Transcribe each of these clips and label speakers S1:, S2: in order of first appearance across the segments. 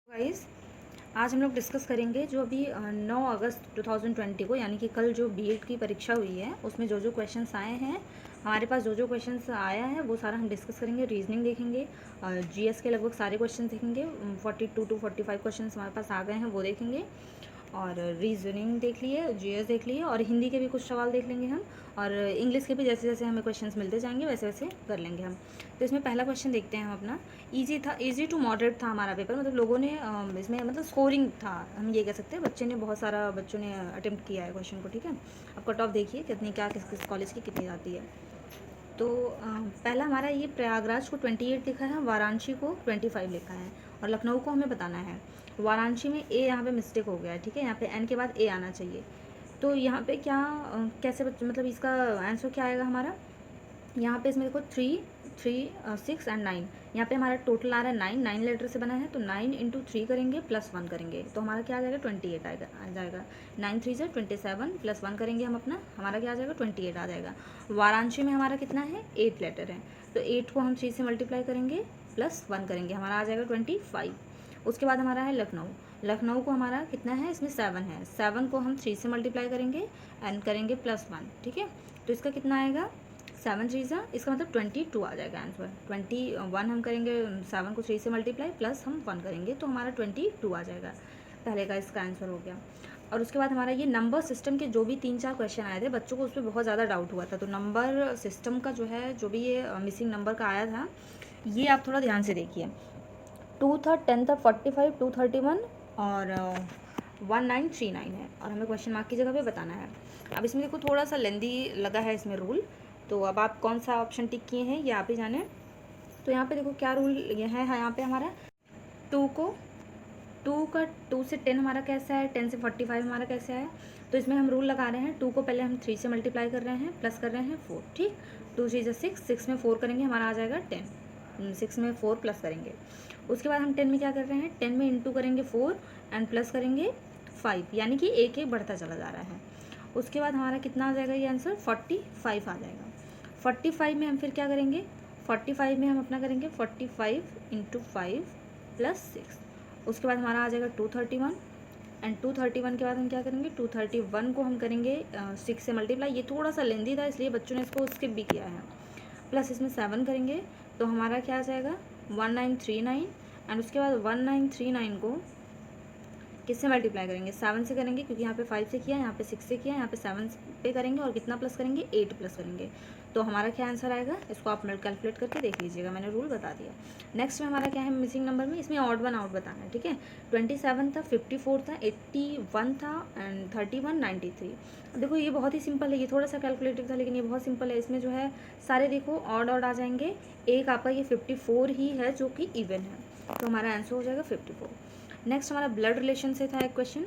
S1: Guys, आज हम लोग डिस्कस करेंगे जो अभी 9 अगस्त 2020 को यानी कि कल जो बीएड की परीक्षा हुई है उसमें जो क्वेश्चंस आए हैं, हमारे पास जो क्वेश्चंस आया है वो सारा हम डिस्कस करेंगे। रीजनिंग देखेंगे, जीएस के लगभग सारे क्वेश्चन देखेंगे। 42 टू 45 क्वेश्चंस हमारे पास आ गए हैं, वो देखेंगे। और रीजनिंग देख लिए, जीएस देख लिए, और हिंदी के भी कुछ सवाल देख लेंगे हम। और इंग्लिश के भी जैसे जैसे हमें क्वेश्चंस मिलते जाएंगे वैसे वैसे कर लेंगे हम। तो इसमें पहला क्वेश्चन देखते हैं हम अपना। इजी था, इजी टू मॉडरेट था हमारा पेपर, मतलब लोगों ने इसमें मतलब स्कोरिंग था, हम ये कह सकते हैं। बच्चे ने बहुत सारा बच्चों ने अटेम्प्ट किया है क्वेश्चन को, ठीक है। अब कट ऑफ देखिए कितनी क्या किस किस कॉलेज की कितनी आती है। तो पहला हमारा ये प्रयागराज को 28 लिखा है, वाराणसी को 25 लिखा है, और लखनऊ को हमें बताना है। वाराणसी में ए यहाँ पे मिस्टेक हो गया है, ठीक है। यहाँ पे एन के बाद ए आना चाहिए। तो यहाँ पे क्या कैसे मतलब इसका आंसर क्या आएगा हमारा। यहाँ पे इसमें देखो 3 3 6 एंड 9, यहाँ पे हमारा टोटल आ रहा है 9, 9 लेटर से बना है। तो 9 इंटू 3 करेंगे प्लस 1 करेंगे तो हमारा क्या आ जाएगा 28 आ जाएगा। 9 3 से 27 प्लस 1 करेंगे हम अपना, हमारा क्या आ जाएगा 28 आ जाएगा। वाराणसी में हमारा कितना है 8 लेटर है, तो 8 को हम 3 से मल्टीप्लाई करेंगे प्लस 1 करेंगे, हमारा आ जाएगा 25। उसके बाद हमारा है लखनऊ। लखनऊ को हमारा कितना है, इसमें 7 है, 7 को हम 3 से मल्टीप्लाई करेंगे एंड करेंगे प्लस 1, ठीक है। तो इसका कितना आएगा 7 3 इसका मतलब 22 आ जाएगा आंसर। 21 हम करेंगे 7 को 3 से मल्टीप्लाई प्लस हम 1 करेंगे तो हमारा 22 आ जाएगा। पहले का इसका आंसर हो गया। और उसके बाद हमारा ये नंबर सिस्टम के जो भी 3-4 क्वेश्चन आए थे, बच्चों को उस पर बहुत ज़्यादा डाउट हुआ था। तो नंबर सिस्टम का जो है, जो भी ये मिसिंग नंबर का आया था, ये आप थोड़ा ध्यान से देखिए। 2 था, 10 था, 45, 231 और 1939 है, और हमें क्वेश्चन मार्क की जगह पे बताना है। अब इसमें देखो थोड़ा सा लेंदी लगा है इसमें रूल, तो अब आप कौन सा ऑप्शन टिक किए हैं ये आप ही जाने। तो यहाँ पे देखो क्या रूल ये है यहाँ पे हमारा 2 को 2 से 10 हमारा कैसा है, 10 से 45 हमारा कैसे है। तो इसमें हम रूल लगा रहे हैं, 2 को पहले हम 3 से मल्टीप्लाई कर रहे हैं, प्लस कर रहे हैं 4, ठीक। 2 3 6, 6 में 4 करेंगे हमारा आ जाएगा 10, 6 में 4 प्लस करेंगे। उसके बाद हम 10 में क्या कर रहे हैं, 10 में इंटू करेंगे 4 एंड प्लस करेंगे 5, यानी कि एक एक बढ़ता चला जा रहा है। उसके बाद हमारा कितना आ जाएगा ये आंसर 45 आ जाएगा। 45 में हम फिर क्या करेंगे, 45 में हम अपना करेंगे 45 इंटू 5 प्लस 6। उसके बाद हमारा आ जाएगा 231 एंड 231 के बाद हम क्या करेंगे 231 को हम करेंगे 6 से मल्टीप्लाई। ये थोड़ा सा लेंदी था इसलिए बच्चों ने इसको स्किप भी किया है। प्लस इसमें 7 करेंगे तो हमारा क्या आ जाएगा 1939 एंड उसके बाद 1939 को किससे मल्टीप्लाई करेंगे 7 से करेंगे, क्योंकि यहाँ पे 5 से किया, यहाँ पे 6 से किया, यहाँ पे 7 पे करेंगे और कितना प्लस करेंगे 8 प्लस करेंगे। तो हमारा क्या आंसर आएगा, इसको आप कैलकुलेट करके देख लीजिएगा, मैंने रूल बता दिया। नेक्स्ट में हमारा क्या है मिसिंग नंबर में, इसमें ऑड वन आउट बताना है, ठीक है। 27 था, 54 था, 81 था एंड 31 93। देखो ये बहुत ही सिंपल है, ये थोड़ा सा कैलकुलेटेड था लेकिन ये बहुत सिंपल है। इसमें जो है सारे देखो ऑड आ जाएंगे, एक आपका ये 54 ही है जो कि इवन है, तो हमारा आंसर हो जाएगा 54। नेक्स्ट हमारा ब्लड रिलेशन से था एक क्वेश्चन,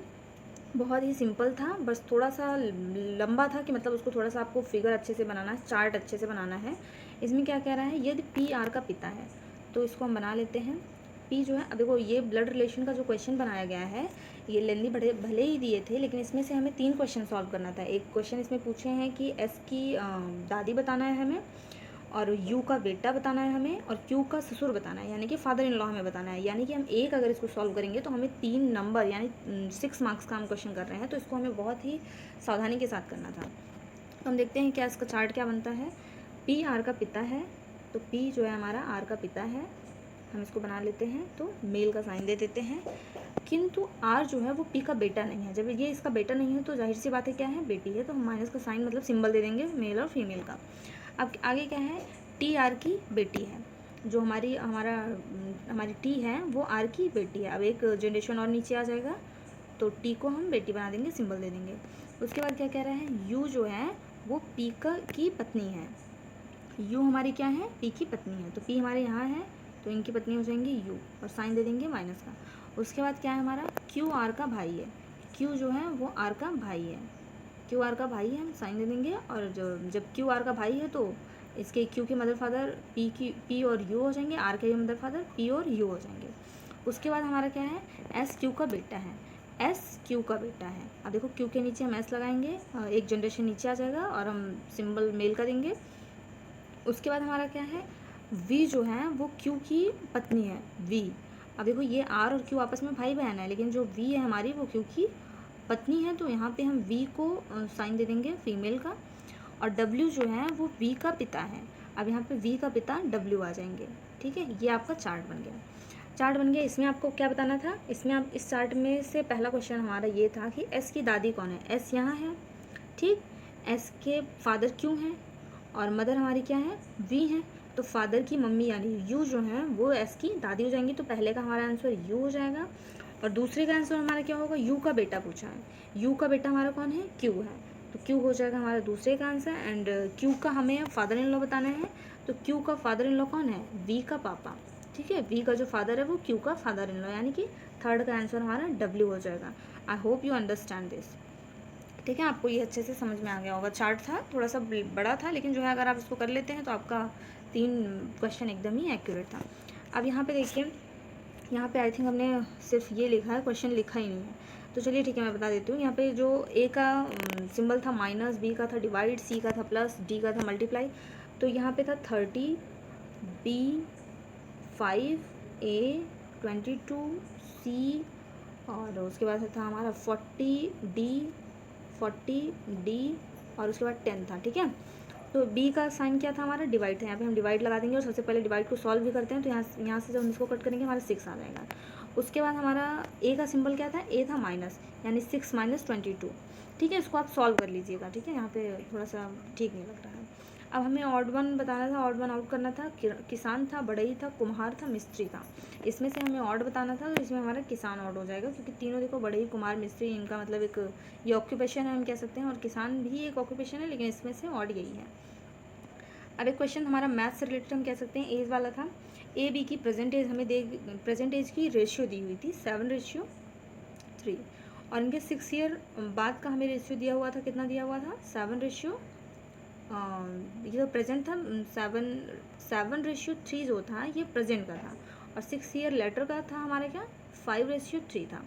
S1: बहुत ही सिंपल था, बस थोड़ा सा लंबा था कि मतलब उसको थोड़ा सा आपको फिगर अच्छे से बनाना है, चार्ट अच्छे से बनाना है। इसमें क्या कह रहा है, यदि पी आर का पिता है, तो इसको हम बना लेते हैं। पी जो है, अब देखो ये ब्लड रिलेशन का जो क्वेश्चन बनाया गया है, ये लेंदी भले ही दिए थे लेकिन इसमें से हमें 3 क्वेश्चन सॉल्व करना था। एक क्वेश्चन इसमें पूछे हैं कि एस की दादी बताना है हमें, और यू का बेटा बताना है हमें, और क्यू का ससुर बताना है, यानी कि फादर इन लॉ हमें बताना है। यानी कि हम एक अगर इसको सॉल्व करेंगे तो हमें 3 नंबर यानी 6 मार्क्स का हम क्वेश्चन कर रहे हैं, तो इसको हमें बहुत ही सावधानी के साथ करना था। तो हम देखते हैं क्या इसका चार्ट क्या बनता है। पी आर का पिता है, तो पी जो है हमारा आर का पिता है, हम इसको बना लेते हैं, तो मेल का साइन दे देते हैं। किंतु आर जो है वो पी का बेटा नहीं है, जब ये इसका बेटा नहीं है तो जाहिर सी बात है क्या है, बेटी है, तो हम माइनस का साइन मतलब सिंबल दे देंगे मेल और फीमेल का। अब आगे क्या है, टी आर की बेटी है, जो हमारी टी है वो आर की बेटी है। अब एक जनरेशन और नीचे आ जाएगा, तो टी को हम बेटी बना देंगे, सिंबल दे देंगे। उसके बाद क्या कह रहा है, यू जो है वो पी की पत्नी है, यू हमारी क्या है पी की पत्नी है, तो पी हमारे यहाँ है तो इनकी पत्नी हो जाएंगी यू, और साइन दे देंगे माइनस का। उसके बाद क्या है हमारा, क्यू आर का भाई है, क्यू जो है वो आर का भाई है, क्यू आर का भाई है, हम साइन दे देंगे। और जब क्यू आर का भाई है तो इसके क्यू के मदर फादर पी और यू हो जाएंगे, आर के मदर फादर पी और यू हो जाएंगे। उसके बाद हमारा क्या है, एस क्यू का बेटा है, एस क्यू का बेटा है। अब देखो क्यू के नीचे हम एस लगाएंगे, एक जनरेशन नीचे आ जाएगा और हम सिंबल मेल का देंगे। उसके बाद हमारा क्या है, वी जो है वो क्यू की पत्नी है, वी। अब देखो ये आर और क्यू आपस में भाई बहन है, लेकिन जो वी है हमारी वो क्यू की पत्नी है, तो यहाँ पे हम वी को साइन दे देंगे फीमेल का, और डब्ल्यू जो है वो वी का पिता है। अब यहाँ पे वी का पिता डब्ल्यू आ जाएंगे, ठीक है। ये आपका चार्ट बन गया, चार्ट बन गया। इसमें आपको क्या बताना था, इसमें आप इस चार्ट में से पहला क्वेश्चन हमारा ये था कि एस की दादी कौन है। एस यहाँ है, ठीक। एस के फादर क्यों हैं और मदर हमारी क्या है, वी हैं। तो फादर की मम्मी यानी यू जो है वो एस की दादी हो जाएंगी। तो पहले का हमारा आंसर यू हो जाएगा, और दूसरे का आंसर हमारा क्या होगा, यू का बेटा पूछा है। यू का बेटा हमारा कौन है, क्यू है, तो क्यू हो जाएगा हमारा दूसरे का आंसर। एंड क्यू का हमें फादर इन लॉ बताना है, तो क्यू का फादर इन लॉ कौन है, वी का पापा, ठीक है। वी का जो फादर है वो क्यू का फादर इन लॉ, यानी कि थर्ड का आंसर हमारा डब्ल्यू हो जाएगा। I hope you understand this, ठीक है। आपको ये अच्छे से समझ में आ गया होगा। चार्ट था थोड़ा सा बड़ा था, लेकिन जो है अगर आप इसको कर लेते हैं तो आपका 3 क्वेश्चन एकदम ही एक्यूरेट था। अब यहाँ पे देखिए, यहाँ पे आई थिंक हमने सिर्फ ये लिखा है, क्वेश्चन लिखा ही नहीं है। तो चलिए ठीक है, मैं बता देती हूँ। यहाँ पे जो ए का सिंबल था माइनस, बी का था डिवाइड, सी का था प्लस, डी का था मल्टीप्लाई। तो यहाँ पे था 30, बी 5, ए 22, सी, और उसके बाद था हमारा 40, डी, और उसके बाद 10 था, ठीक है। तो बी का साइन क्या था हमारा, डिवाइड था। यहाँ पे हम डिवाइड लगा देंगे, और सबसे पहले डिवाइड को सॉल्व भी करते हैं। तो यहाँ से जब हम इसको कट करेंगे हमारा 6 आ जाएगा। उसके बाद हमारा ए का सिंबल क्या था, ए था माइनस, यानी 6 - 22, ठीक है। इसको आप सॉल्व कर लीजिएगा, ठीक है। यहाँ पे थोड़ा सा ठीक नहीं लग रहा है। अब हमें ऑड वन बताना था, ऑड वन आउट करना था। किसान था, बढ़ई था, कुम्हार था, मिस्त्री था। इसमें से हमें ऑड बताना था, तो इसमें हमारा किसान ऑड हो जाएगा, क्योंकि तीनों देखो बढ़ई, कुम्हार, मिस्त्री, इनका मतलब एक ये ऑक्यूपेशन है हम कह सकते हैं, और किसान भी एक ऑक्यूपेशन है, लेकिन इसमें से ऑड यही है। अब एक क्वेश्चन हमारा मैथ से रिलेटेड हम कह सकते हैं, एज वाला था। ए बी की प्रेजेंट एज हमें प्रेजेंट एज की रेशियो दी हुई थी 7:3, और इनके 6 ईयर बाद का हमें रेशियो दिया हुआ था, कितना दिया हुआ था, 7:, ये तो प्रेजेंट था, 7:3 जो था ये प्रेजेंट का था, और 6 ईयर लेटर का था हमारा क्या, 5:3 था।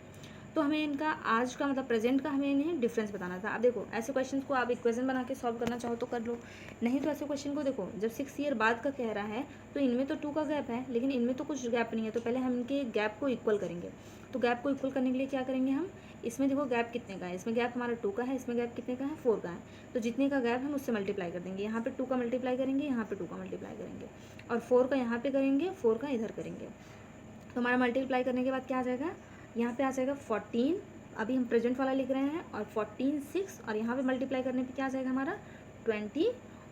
S1: तो हमें इनका आज का मतलब प्रेजेंट का हमें इन्हें डिफरेंस बताना था। अब देखो ऐसे क्वेश्चंस को आप इक्वेशन बना के सॉल्व करना चाहो तो कर लो, नहीं तो ऐसे क्वेश्चन को देखो, जब 6 ईयर बाद का कह रहा है तो इनमें तो 2 का गैप है, लेकिन इनमें तो कुछ गैप नहीं है। तो पहले हम इनके गैप को इक्वल करेंगे। तो गैप को इक्वल करने के लिए क्या करेंगे हम, इसमें देखो गैप कितने का है, इसमें गैप हमारा 2 का है, इसमें गैप कितने का है, 4 का है। तो जितने का गैप हम उससे मल्टीप्लाई कर देंगे। यहाँ पे 2 का मल्टीप्लाई करेंगे, यहाँ पे 2 का मल्टीप्लाई करेंगे, और 4 का यहाँ पे करेंगे, 4 का इधर करेंगे। तो हमारा मल्टीप्लाई करने के बाद क्या आ जाएगा, यहाँ पे आ जाएगा 14, अभी हम प्रेजेंट वाला लिख रहे हैं, और 14, 6, और यहाँ पे मल्टीप्लाई करने पे क्या आ जाएगा हमारा 20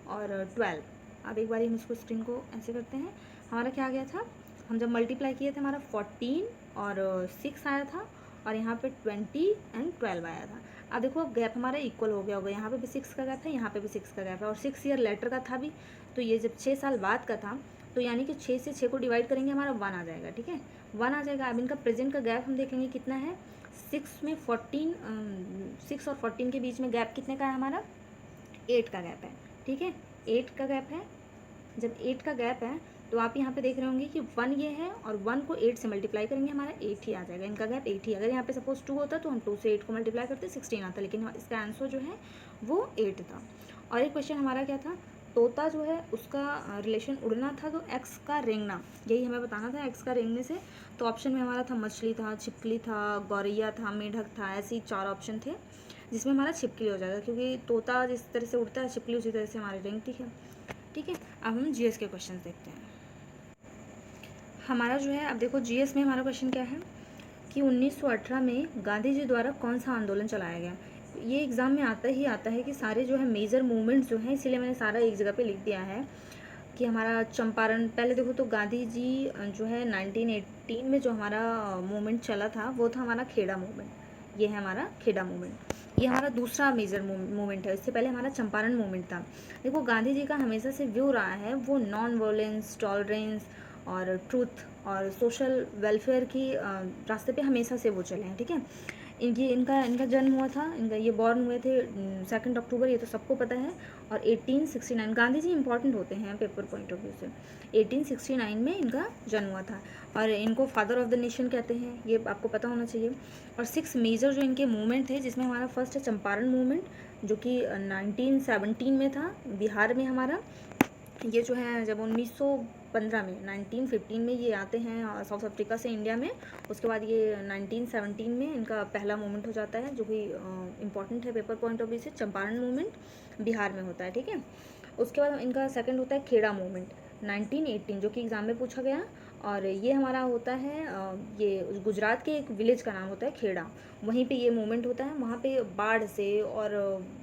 S1: और 12। अब एक बार हम इसको स्क्रीन को ऐसे करते हैं, हमारा क्या आ गया था, हम जब मल्टीप्लाई किए थे हमारा 14 और 6 आया था, और यहाँ पे 20 एंड 12 आया था। अब देखो अब गैप हमारा इक्वल हो गया होगा, यहाँ पे भी 6 का गैप है, यहाँ पे भी 6 का गैप है, और 6 ईयर लेटर का था भी। तो ये जब 6 साल बाद का था, तो यानी कि 6 से 6 को डिवाइड करेंगे हमारा 1 आ जाएगा, ठीक है, 1 आ जाएगा। अब इनका प्रेजेंट का गैप हम देख लेंगे कितना है, 6 में 14, 6 और 14 के बीच में गैप कितने का है हमारा, 8 का गैप है, ठीक है, 8 का गैप है। जब 8 का गैप है तो आप यहाँ पे देख रहे होंगे कि 1 ये है, और 1 को 8 से मल्टीप्लाई करेंगे हमारा 8 ही आ जाएगा, इनका गैप 8 ही। अगर यहाँ पे सपोज 2 होता तो हम 2 से 8 को मल्टीप्लाई करते 16 आता, लेकिन इसका आंसर जो है वो 8 था। और एक क्वेश्चन हमारा क्या था, तोता जो है उसका रिलेशन उड़ना था, तो एक्स का रेंगना, यही हमें बताना था, एक्स का रेंगने से। तो ऑप्शन में हमारा था मछली था, छिपकली था, गौरैया था, मेढक था, ऐसे ही 4 ऑप्शन थे, जिसमें हमारा छिपकली हो जाएगा, क्योंकि तोता जिस तरह से उड़ता है छिपकली उसी तरह से हमारी रेंगती है, ठीक है। अब हम जीएस के क्वेश्चन देखते हैं। हमारा जो है, अब देखो जीएस में हमारा क्वेश्चन क्या है कि 1918 में गांधी जी द्वारा कौन सा आंदोलन चलाया गया। ये एग्ज़ाम में आता ही आता है कि सारे जो है मेजर मूवमेंट्स जो हैं, इसीलिए मैंने सारा एक जगह पे लिख दिया है कि हमारा चंपारण। पहले देखो तो गांधी जी जो है 1918 में जो हमारा मूवमेंट चला था वो था हमारा खेड़ा मूवमेंट। ये है हमारा खेड़ा मूवमेंट, ये हमारा दूसरा मेजर मूवमेंट है। इससे पहले हमारा चंपारण मूवमेंट था। देखो गांधी जी का हमेशा से व्यू रहा है वो नॉन वायलेंस, टॉलरेंस और ट्रूथ और सोशल वेलफेयर की रास्ते पे हमेशा से वो चले हैं, ठीक है। इनका जन्म हुआ था, ये बॉर्न हुए थे 2 अक्टूबर, ये तो सबको पता है। और 1869, गांधी जी इंपॉर्टेंट होते हैं पेपर पॉइंट ऑफ व्यू से। 1869 में इनका जन्म हुआ था, और इनको फादर ऑफ द नेशन कहते हैं, ये आपको पता होना चाहिए। और 6 मेजर जो इनके मूवमेंट थे, जिसमें हमारा फर्स्ट है चंपारण मूवमेंट, जो कि 1917 में था, बिहार में हमारा। ये जो है जब 1915 में 1915 में ये आते हैं साउथ अफ्रीका से इंडिया में। उसके बाद ये 1917 में इनका पहला मूवमेंट हो जाता है, जो कि इम्पॉर्टेंट है पेपर पॉइंट ऑफ व्यू से। चंपारण मूवमेंट बिहार में होता है, ठीक है। उसके बाद इनका सेकंड होता है खेड़ा मूवमेंट 1918, जो कि एग्ज़ाम में पूछा गया। और ये हमारा होता है ये गुजरात के एक विलेज का नाम होता है खेड़ा, वहीं पे ये मूवमेंट होता है। वहाँ पे बाढ़ से और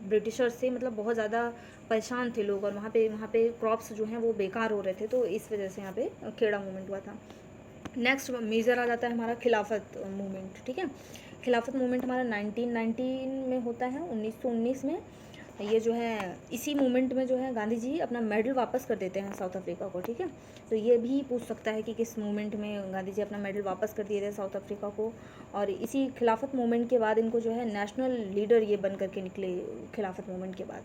S1: ब्रिटिशर्स से मतलब बहुत ज़्यादा परेशान थे लोग, और वहाँ पे क्रॉप्स जो हैं वो बेकार हो रहे थे, तो इस वजह से यहाँ पे खेड़ा मूवमेंट हुआ था। नेक्स्ट मेजर आ जाता है हमारा खिलाफत मूवमेंट, ठीक है। खिलाफत मूवमेंट हमारा 1919 में होता है, 1919 में। ये जो है इसी मूवमेंट में जो है गांधी जी अपना मेडल वापस कर देते हैं साउथ अफ्रीका को, ठीक है। तो ये भी पूछ सकता है कि किस मूवमेंट में गांधी जी अपना मेडल वापस कर दिए थे साउथ अफ्रीका को। और इसी खिलाफत मूवमेंट के बाद इनको जो है नेशनल लीडर ये बन करके निकले खिलाफत मूवमेंट के बाद।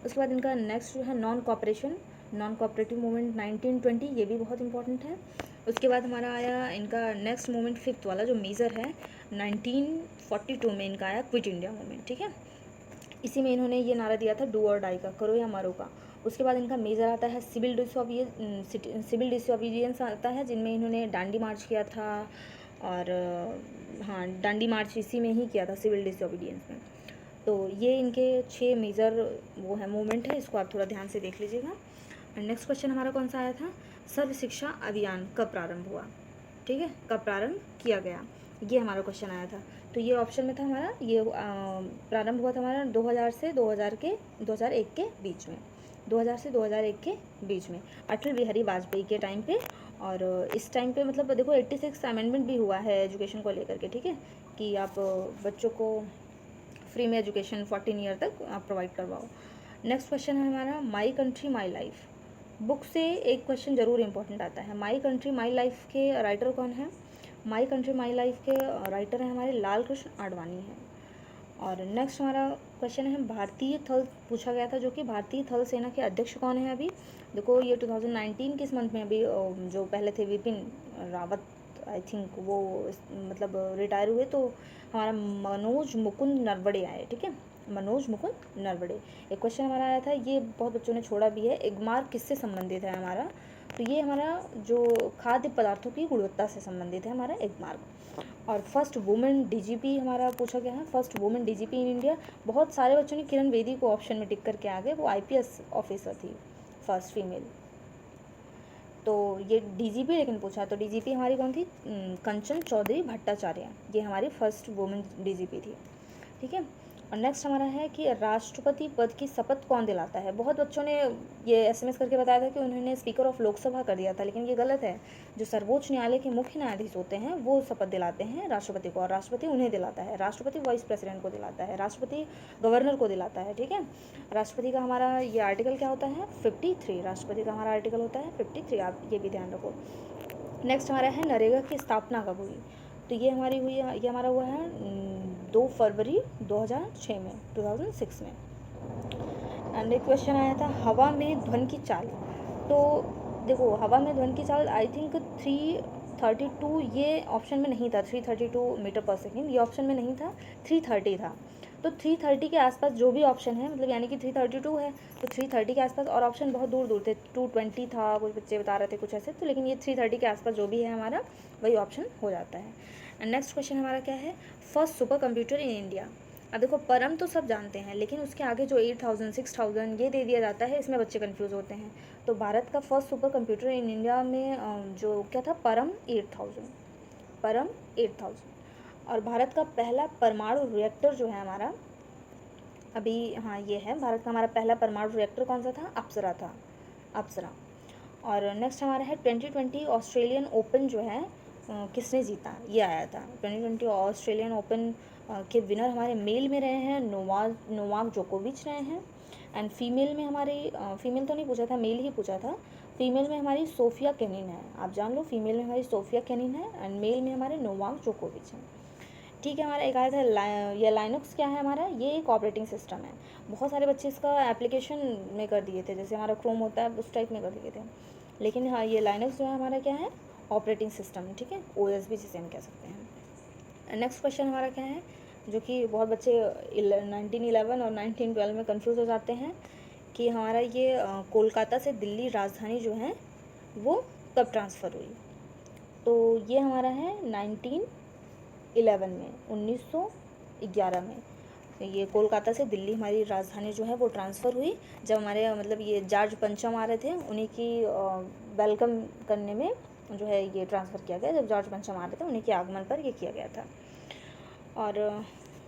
S1: उसके बाद इनका नेक्स्ट जो है नॉन कोऑपरेटिव मूवमेंट 1920, ये भी बहुत इंपॉर्टेंट है। उसके बाद हमारा आया इनका नेक्स्ट मूवमेंट फिफ्थ वाला जो मेजर है 1942 में इनका आया क्विट इंडिया मूवमेंट, ठीक है। इसी में इन्होंने ये नारा दिया था डू और डाई का, करो या मरो का। उसके बाद इनका मेजर आता है सिविल डिसोबीडियंस आता है, जिनमें इन्होंने डांडी मार्च किया था। और हाँ, डांडी मार्च इसी में ही किया था सिविल डिसोबीडियंस में। तो ये इनके 6 मेजर वो है मूवमेंट है, इसको आप थोड़ा ध्यान से देख लीजिएगा। नेक्स्ट क्वेश्चन हमारा कौन सा आया था, सर्व शिक्षा अभियान कब प्रारंभ हुआ, ठीक है, कब प्रारंभ किया गया, ये हमारा क्वेश्चन आया था। तो ये ऑप्शन में था हमारा, ये प्रारंभ हुआ था हमारा 2000 से 2001 के बीच में, 2000 से 2001 के बीच में, अटल बिहारी वाजपेयी के टाइम पे। और इस टाइम पे मतलब देखो 86 अमेंडमेंट भी हुआ है एजुकेशन को लेकर के, ठीक है, कि आप बच्चों को फ्री में एजुकेशन 14 ईयर तक आप प्रोवाइड करवाओ। नेक्स्ट क्वेश्चन है हमारा my country my life, book से एक क्वेश्चन ज़रूर इंपॉर्टेंट आता है। माई कंट्री माई लाइफ के राइटर कौन है, माई कंट्री माई लाइफ के राइटर हैं हमारे लाल कृष्ण आडवाणी हैं। और नेक्स्ट हमारा क्वेश्चन है भारतीय थल पूछा गया था, जो कि भारतीय थल सेना के अध्यक्ष कौन है अभी। देखो ये 2019 किस मंथ में अभी जो पहले थे विपिन रावत, आई थिंक वो मतलब रिटायर हुए, तो हमारा मनोज मुकुंद नरवड़े आए, ठीक है, मनोज मुकुंद नरवड़े। एक क्वेश्चन हमारा आया था, ये बहुत बच्चों ने छोड़ा भी है, एगमार्क किससे संबंधित है हमारा, तो ये हमारा जो खाद्य पदार्थों की गुणवत्ता से संबंधित है हमारा एगमार्क। और फर्स्ट वुमेन डीजीपी हमारा पूछा गया है, first women DGP in India. बहुत सारे बच्चों ने किरण बेदी को ऑप्शन में टिक करके आ गए, वो आईपीएस ऑफिसर थी, फर्स्ट फीमेल। तो ये डीजीपी लेकिन पूछा, तो डीजीपी हमारी कौन थी, कंचन चौधरी भट्टाचार्य, ये हमारी फर्स्ट वुमेन डीजीपी थी, ठीक है। और नेक्स्ट हमारा है कि राष्ट्रपति पद की शपथ कौन दिलाता है। बहुत बच्चों ने ये एसएमएस करके बताया था कि उन्होंने स्पीकर ऑफ लोकसभा कर दिया था, लेकिन ये गलत है। जो सर्वोच्च न्यायालय के मुख्य न्यायाधीश होते हैं वो शपथ दिलाते हैं राष्ट्रपति को, और राष्ट्रपति उन्हें दिलाता है, राष्ट्रपति वाइस प्रेसिडेंट को दिलाता है, राष्ट्रपति गवर्नर को दिलाता है, ठीक है। राष्ट्रपति का हमारा ये आर्टिकल क्या होता है 53, राष्ट्रपति का हमारा आर्टिकल होता है 53, आप ये भी ध्यान रखो। नेक्स्ट हमारा है नरेगा की स्थापना कब हुई, तो ये हमारी हुई है, ये हमारा हुआ है 2 फरवरी 2006 में, 2006 में। एंड एक क्वेश्चन आया था हवा में ध्वनि की चाल, तो देखो हवा में ध्वनि की चाल आई थिंक 332, ये ऑप्शन में नहीं था 332 मीटर पर सेकेंड, ये ऑप्शन में नहीं था, 330 था। तो 330 के आसपास जो भी ऑप्शन है, मतलब यानी कि 332 है, तो 330 के आसपास, और ऑप्शन बहुत दूर दूर थे, 220 था, कुछ बच्चे बता रहे थे कुछ ऐसे, तो लेकिन ये 330 के आसपास जो भी है हमारा वही ऑप्शन हो जाता है। एंड नेक्स्ट क्वेश्चन हमारा क्या है, first super computer in India. अब देखो परम तो सब जानते हैं, लेकिन उसके आगे जो 8000 6000 ये दे दिया जाता है, इसमें बच्चे कंफ्यूज होते हैं। तो भारत का first super computer in India में जो क्या था, परम 8000, परम 8000। और भारत का पहला परमाणु रिएक्टर जो है हमारा अभी, हाँ ये है, भारत का हमारा पहला परमाणु रिएक्टर कौन सा था, अप्सरा था, अप्सरा। और नेक्स्ट हमारा है 2020 ऑस्ट्रेलियन ओपन जो है किसने जीता, ये आया था 2020 ऑस्ट्रेलियन ओपन के विनर हमारे मेल में रहे हैं नोवाक जोकोविच रहे हैं। एंड फीमेल में हमारी फीमेल तो नहीं पूछा था, मेल ही पूछा था। फीमेल में हमारी सोफिया केनिन है, आप जान लो, फीमेल में हमारी सोफिया केनिन है, एंड मेल में हमारे नोवाक जोकोविच हैं, ठीक है। हमारा एक आया था ये लाइनक्स क्या है हमारा, ये एक ऑपरेटिंग सिस्टम है। बहुत सारे बच्चे इसका एप्लीकेशन में कर दिए थे, जैसे हमारा क्रोम होता है उस टाइप में कर दिए थे, लेकिन हाँ ये लाइनक्स जो है हमारा क्या है, ऑपरेटिंग सिस्टम, ठीक है, ओएस भी जिसे हम कह सकते हैं। नेक्स्ट क्वेश्चन हमारा क्या है, जो कि बहुत बच्चे 1911 और 1912 में कंफ्यूज हो जाते हैं, कि हमारा ये कोलकाता से दिल्ली राजधानी जो है वो कब ट्रांसफ़र हुई। तो ये हमारा है 1911 में, 1911 में ये कोलकाता से दिल्ली हमारी राजधानी जो है वो ट्रांसफ़र हुई, जब हमारे मतलब ये जॉर्ज पंचम आ रहे थे, उन्हीं की वेलकम करने में जो है ये ट्रांसफ़र किया गया। जब जॉर्ज पंचम आ रहे थे उन्हीं के आगमन पर ये किया गया था। और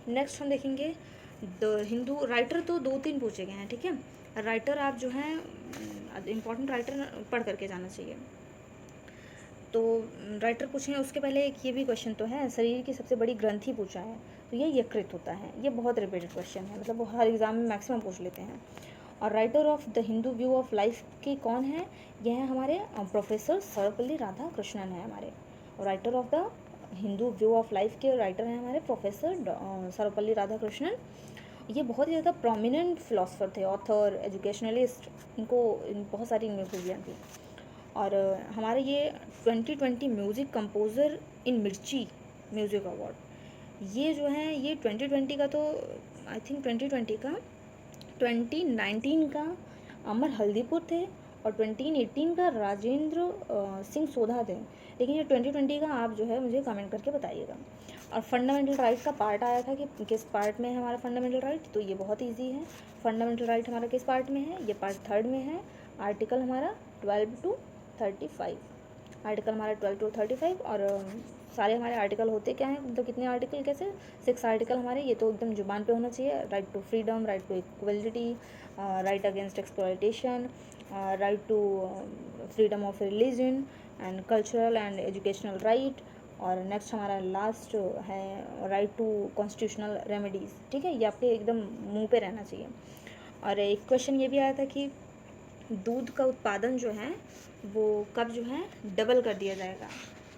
S1: नेक्स्ट हम देखेंगे द हिंदू। राइटर तो 2-3 पूछे गए हैं, ठीक है। राइटर आप जो है इम्पोर्टेंट राइटर पढ़ करके जाना चाहिए। तो राइटर पूछेंगे, उसके पहले एक ये भी क्वेश्चन तो है, शरीर की सबसे बड़ी ग्रंथि पूछा है, तो ये यकृत होता है। ये बहुत रिपीटेड क्वेश्चन है, मतलब वो हर एग्ज़ाम में मैक्सिमम पूछ लेते हैं। और writer of the Hindu view of life के कौन है, यह है हमारे प्रोफेसर सर्वपल्ली राधाकृष्णन है हमारे। Writer of the Hindu view of life के राइटर हैं हमारे प्रोफेसर सर्वपल्ली राधाकृष्णन। ये बहुत ही ज़्यादा प्रोमिनेंट फिलोसफर थे, ऑथर, एजुकेशनलिस्ट, इनको बहुत सारी इनमें खूबियाँ थी। और हमारे ये 2020 म्यूज़िक कंपोज़र इन मिर्ची म्यूज़िक अवार्ड, ये जो है ये 2020 का तो आई थिंक 2019 का अमर हल्दीपुर थे, और 2018 का राजेंद्र सिंह सोधा थे। लेकिन ये 2020 का आप जो है मुझे कमेंट करके बताइएगा। और फंडामेंटल राइट का पार्ट आया था कि किस पार्ट में है हमारा फंडामेंटल राइट, तो ये बहुत इजी है। फंडामेंटल राइट हमारा किस पार्ट में है, ये पार्ट 3 में है। आर्टिकल हमारा 12 to 35, आर्टिकल हमारा 12 to 35। और सारे हमारे आर्टिकल होते क्या हैं, मतलब कितने आर्टिकल, कैसे 6 आर्टिकल हमारे, ये तो एकदम जुबान पे होना चाहिए। Right to freedom, right to equality, right against exploitation, right to freedom of religion and cultural and educational right. और नेक्स्ट हमारा लास्ट है राइट टू कॉन्स्टिट्यूशनल रेमेडीज़, ठीक है। ये आपके एकदम मुंह पे रहना चाहिए। और एक क्वेश्चन ये भी आया था कि दूध का उत्पादन जो है वो कब जो है डबल कर दिया जाएगा।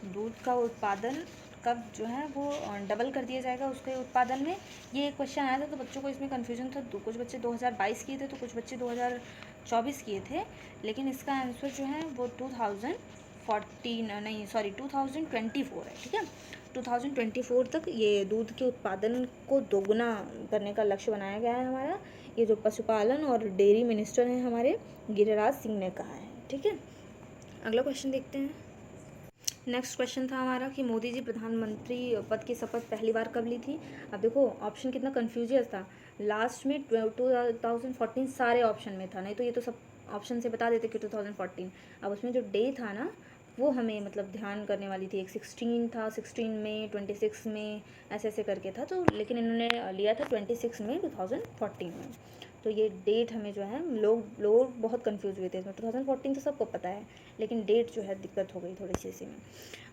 S1: दूध का उत्पादन कब जो है वो डबल कर दिया जाएगा उसके उत्पादन में, ये एक क्वेश्चन आया था। तो बच्चों को इसमें कन्फ्यूजन था, कुछ बच्चे 2022 किए थे तो कुछ बच्चे 2024 किए थे। लेकिन इसका आंसर जो है वो 2024 है, ठीक है। 2024 तक ये दूध के उत्पादन को दोगुना करने का लक्ष्य बनाया गया है हमारा। ये जो पशुपालन और डेयरी मिनिस्टर हैं हमारे गिरिराज सिंह ने कहा है, ठीक है। अगला क्वेश्चन देखते हैं। नेक्स्ट क्वेश्चन था हमारा कि मोदी जी प्रधानमंत्री पद की शपथ पहली बार कब ली थी। अब देखो ऑप्शन कितना कन्फ्यूजियस था, लास्ट में 2014 सारे ऑप्शन में था, नहीं तो ये तो सब ऑप्शन से बता देते कि 2014। अब उसमें जो डे था ना वो हमें मतलब ध्यान करने वाली थी। एक 16 था, 16 में, 26 में, ऐसे ऐसे करके था। तो लेकिन इन्होंने लिया था 26 में 2014 में। तो ये डेट हमें जो है लोग बहुत कंफ्यूज हुए थे इसमें। 2014 तो सबको पता है, लेकिन डेट जो है दिक्कत हो गई थोड़ी सी इसी में।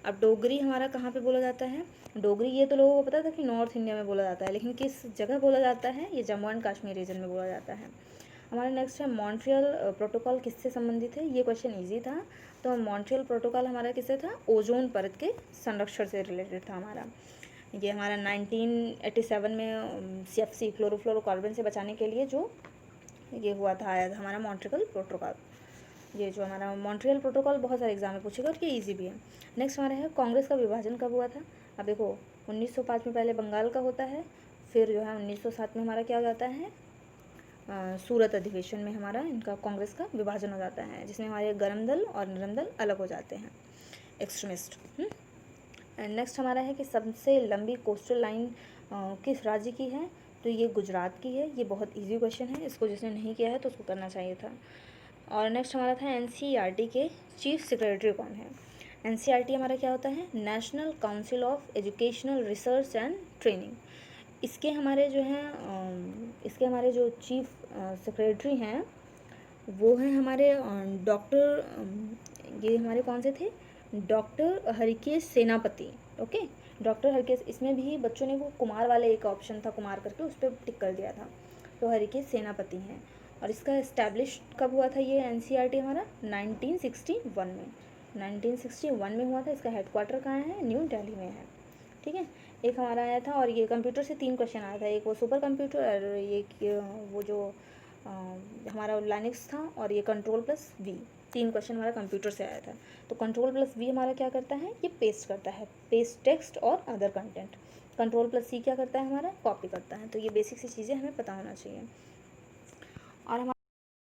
S1: अब डोगरी हमारा कहाँ पे बोला जाता है, डोगरी ये तो लोगों को पता था कि नॉर्थ इंडिया में बोला जाता है, लेकिन किस जगह बोला जाता है, ये जम्मू एंड कश्मीर रीजन में बोला जाता है। हमारा नेक्स्ट है मॉन्ट्रियल प्रोटोकॉल किससे संबंधित है। ये क्वेश्चन ईजी था। तो मॉन्ट्रियल प्रोटोकॉल हमारा किससे था, ओजोन परत के संरक्षण से रिलेटेड था हमारा। ये हमारा 1987 में CFC क्लोरोफ्लोरोकार्बन से बचाने के लिए जो ये हुआ था, आया था हमारा मॉन्ट्रियल प्रोटोकॉल। ये जो हमारा मॉन्ट्रियल प्रोटोकॉल बहुत सारे एग्जाम में पूछेगा और ये ईजी भी है। नेक्स्ट हमारा है कांग्रेस का विभाजन कब हुआ था। अब देखो 1905 में पहले बंगाल का होता है, फिर जो है 1907 में हमारा क्या हो जाता है, सूरत अधिवेशन में हमारा इनका कांग्रेस का विभाजन हो जाता है, जिसमें हमारे गर्म दल और नरम दल अलग हो जाते हैं, एक्सट्रीमिस्ट। नेक्स्ट हमारा है कि सबसे लंबी कोस्टल लाइन किस राज्य की है, तो ये गुजरात की है। ये बहुत इजी क्वेश्चन है, इसको जिसने नहीं किया है तो उसको करना चाहिए था। और नेक्स्ट हमारा था NCERT के चीफ सेक्रेटरी कौन है। NCERT हमारा क्या होता है, national council of educational research and training. इसके हमारे जो हैं इसके हमारे जो चीफ सेक्रेटरी हैं वो हैं हमारे डॉक्टर, ये हमारे कौन से थे, डॉक्टर हरिकेश सेनापति। ओके, डॉक्टर हरिकेश, इसमें भी बच्चों ने वो कुमार वाले एक ऑप्शन था कुमार करके, उस पर टिक कर दिया था। तो हरिकेश सेनापति हैं। और इसका इस्टेब्लिश कब हुआ था ये NCERT हमारा, 1961 में, 1961 में हुआ था। इसका हेडक्वार्टर कहाँ है, न्यू दिल्ली में है, ठीक है। एक हमारा आया था, और ये कंप्यूटर से 3 क्वेश्चन आया था, एक वो सुपर कंप्यूटर, और ये वो जो हमारा लाइनक्स था, और ये Ctrl+V, 3 क्वेश्चन हमारा कंप्यूटर से आया था। तो Ctrl+V हमारा क्या करता है, ये पेस्ट करता है, पेस्ट टेक्स्ट और अदर कंटेंट। Ctrl+C क्या करता है, हमारा कॉपी करता है। तो ये बेसिक सी चीज़ें हमें पता होना चाहिए। और हमारा